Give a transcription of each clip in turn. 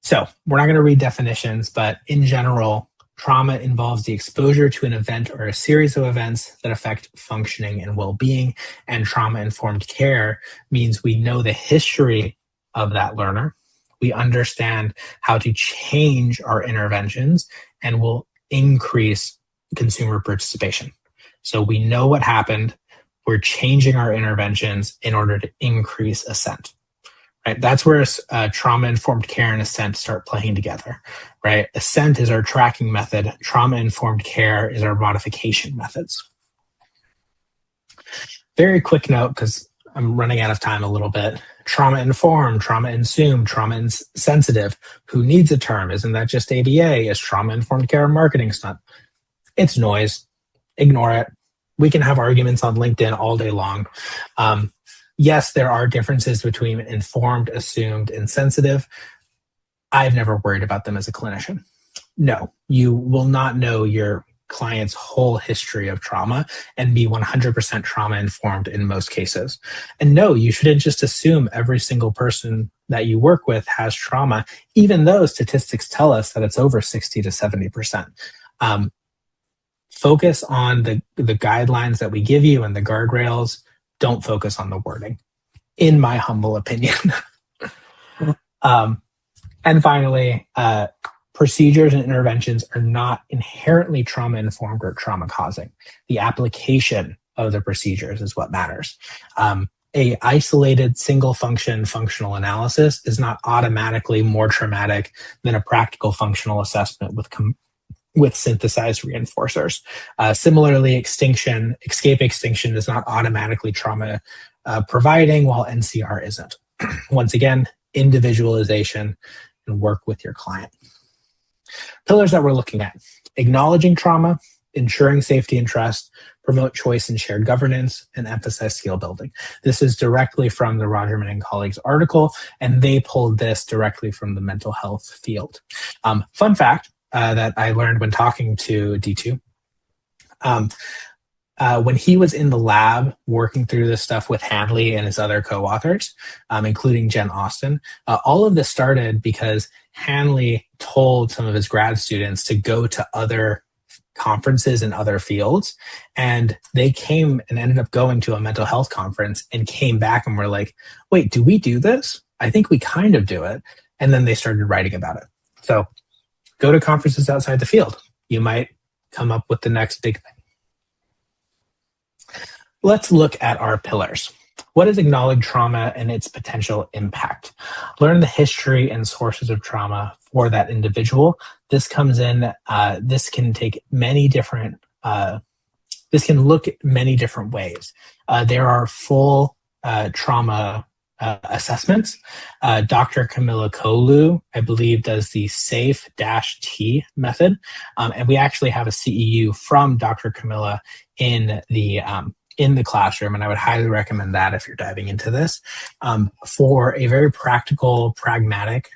So we're not going to read definitions, but in general, trauma involves the exposure to an event or a series of events that affect functioning and well-being. And trauma-informed care means we know the history of that learner. We understand how to change our interventions and will increase consumer participation. So we know what happened. We're changing our interventions in order to increase assent. Right? That's where trauma-informed care and assent start playing together. Right? Assent is our tracking method. Trauma-informed care is our modification methods. Very quick note, because I'm running out of time a little bit. Trauma-informed, trauma-insumed, trauma-sensitive. Who needs a term? Isn't that just ABA? Is trauma-informed care a marketing stunt? It's noise. Ignore it. We can have arguments on LinkedIn all day long. Yes, there are differences between informed, assumed, and sensitive. I've never worried about them as a clinician. No, you will not know your client's whole history of trauma and be 100% trauma-informed in most cases. And no, you shouldn't just assume every single person that you work with has trauma, even though statistics tell us that it's over 60 to 70%. Focus on the guidelines that we give you and the guardrails. Don't focus on the wording, in my humble opinion. And finally, procedures and interventions are not inherently trauma-informed or trauma-causing. The application of the procedures is what matters. A isolated single-function functional analysis is not automatically more traumatic than a practical functional assessment with synthesized reinforcers. Similarly, escape extinction is not automatically trauma providing, while NCR isn't. Once again, individualization and work with your client. Pillars that we're looking at: acknowledging trauma, ensuring safety and trust, promote choice and shared governance, and emphasize skill building. This is directly from the Rogerman and colleagues article, and they pulled this directly from the mental health field. Fun fact, that I learned when talking to D2. When he was in the lab working through this stuff with Hanley and his other co-authors, including Jen Austen, all of this started because Hanley told some of his grad students to go to other conferences in other fields, and they came and ended up going to a mental health conference and came back and were like, wait, do we do this? I think we kind of do it. And then they started writing about it. So go to conferences outside the field. You might come up with the next big thing. Let's look at our pillars. What is acknowledge trauma and its potential impact? Learn the history and sources of trauma for that individual. This comes in, this can take many different, this can look at many different ways. There are full trauma assessments. Dr. Camilla Kolu, I believe, does the SAFE-T method. And we actually have a CEU from Dr. Camilla in the classroom, and I would highly recommend that if you're diving into this. For a very practical, pragmatic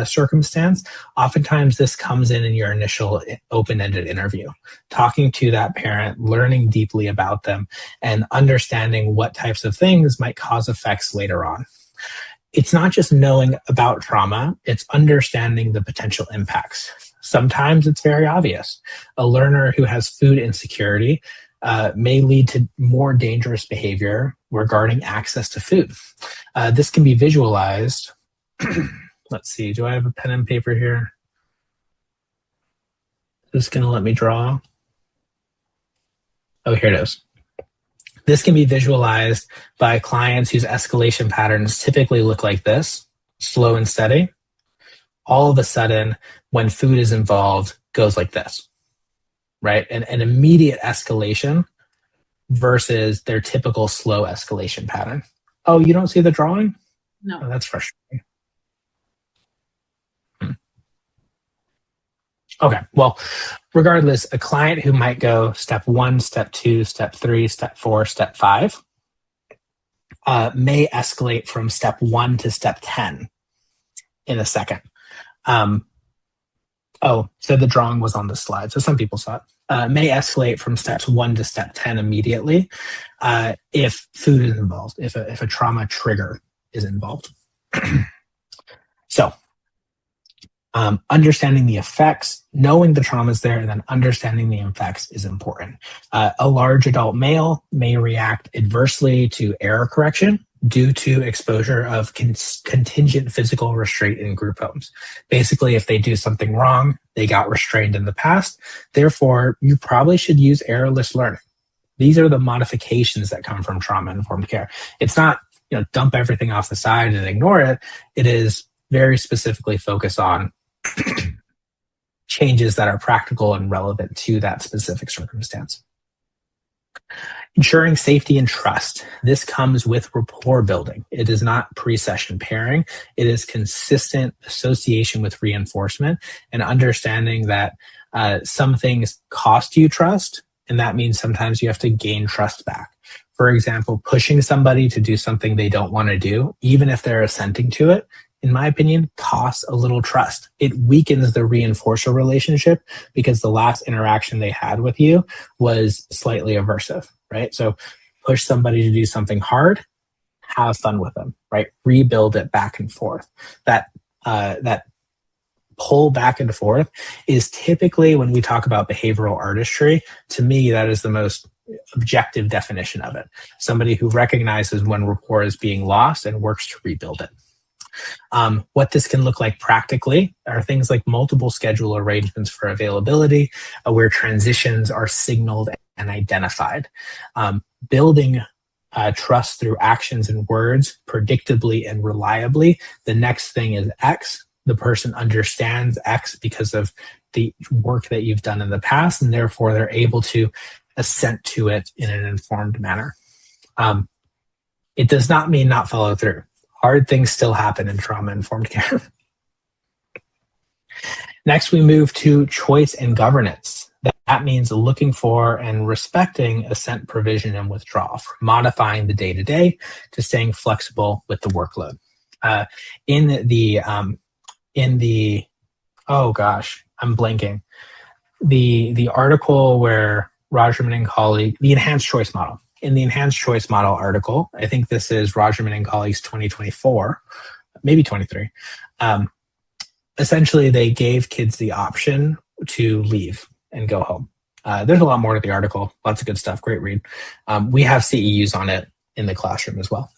circumstance, oftentimes this comes in your initial open-ended interview, talking to that parent, learning deeply about them, and understanding what types of things might cause effects later on. It's not just knowing about trauma, it's understanding the potential impacts. Sometimes it's very obvious. A learner who has food insecurity may lead to more dangerous behavior regarding access to food. This can be visualized. Let's see, do I have a pen and paper here? Is this going to let me draw? Oh, here it is. This can be visualized by clients whose escalation patterns typically look like this, slow and steady. All of a sudden, when food is involved, goes like this, right? An immediate escalation versus their typical slow escalation pattern. Oh, you don't see the drawing? No. Oh, that's frustrating. Okay, well, regardless, a client who might go step 1, step 2, step 3, step 4, step 5 may escalate from step 1 to step 10 in a second. Oh, so the drawing was on the slide, so some people saw it. May escalate from steps 1 to step 10 immediately if food is involved, if a trauma trigger is involved. So, understanding the effects, knowing the trauma is there, and then understanding the effects is important. A large adult male may react adversely to error correction due to exposure of contingent physical restraint in group homes. Basically, if they do something wrong, they got restrained in the past. Therefore, you probably should use errorless learning. These are the modifications that come from trauma-informed care. It's not, dump everything off the side and ignore it. It is very specifically focused on changes that are practical and relevant to that specific circumstance. Ensuring safety and trust. This comes with rapport building. It is not pre-session pairing. It is consistent association with reinforcement and understanding that some things cost you trust, and that means sometimes you have to gain trust back. For example, pushing somebody to do something they don't want to do, even if they're assenting to it, in my opinion, costs a little trust. It weakens the reinforcer relationship because the last interaction they had with you was slightly aversive, right? So push somebody to do something hard, have fun with them, right? Rebuild it back and forth. That pull back and forth is typically, when we talk about behavioral artistry, to me, that is the most objective definition of it. Somebody who recognizes when rapport is being lost and works to rebuild it. What this can look like practically are things like multiple schedule arrangements for availability, where transitions are signaled and identified. Building trust through actions and words predictably and reliably. The next thing is X. The person understands X because of the work that you've done in the past, and therefore they're able to assent to it in an informed manner. It does not mean not follow through. Hard things still happen in trauma-informed care. Next, we move to choice and governance. That means looking for and respecting assent, provision, and withdrawal, from modifying the day-to-day to staying flexible with the workload. Oh gosh, I'm blanking. The article where Rajaman and colleague, the enhanced choice model. In the enhanced choice model article, I think this is Rajaman and colleagues 2024, maybe 23. Essentially, they gave kids the option to leave and go home. There's a lot more to the article, lots of good stuff, great read. We have CEUs on it in the classroom as well.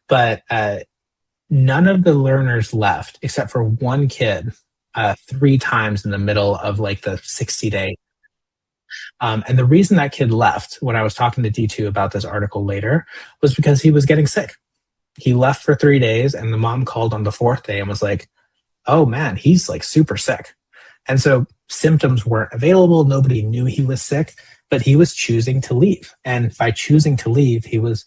But none of the learners left except for one kid 3 times in the middle of like the 60-day. And the reason that kid left, when I was talking to D2 about this article later, was because he was getting sick. He left for 3 days, and the mom called on the 4th day and was like, oh man, he's like super sick. And so symptoms weren't available. Nobody knew he was sick, but he was choosing to leave. And by choosing to leave, he was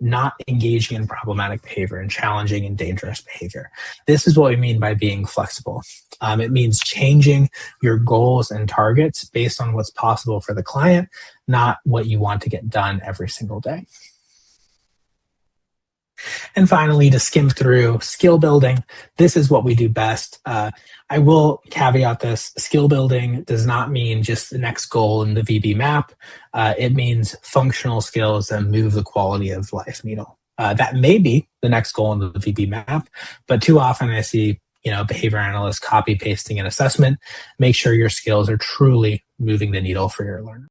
not engaging in problematic behavior and challenging and dangerous behavior. This is what we mean by being flexible. It means changing your goals and targets based on what's possible for the client, not what you want to get done every single day. And finally, to skim through skill building, this is what we do best. I will caveat this. Skill building does not mean just the next goal in the VB map. It means functional skills that move the quality of life needle. That may be the next goal in the VB map, but too often I see behavior analysts copy pasting an assessment. Make sure your skills are truly moving the needle for your learner.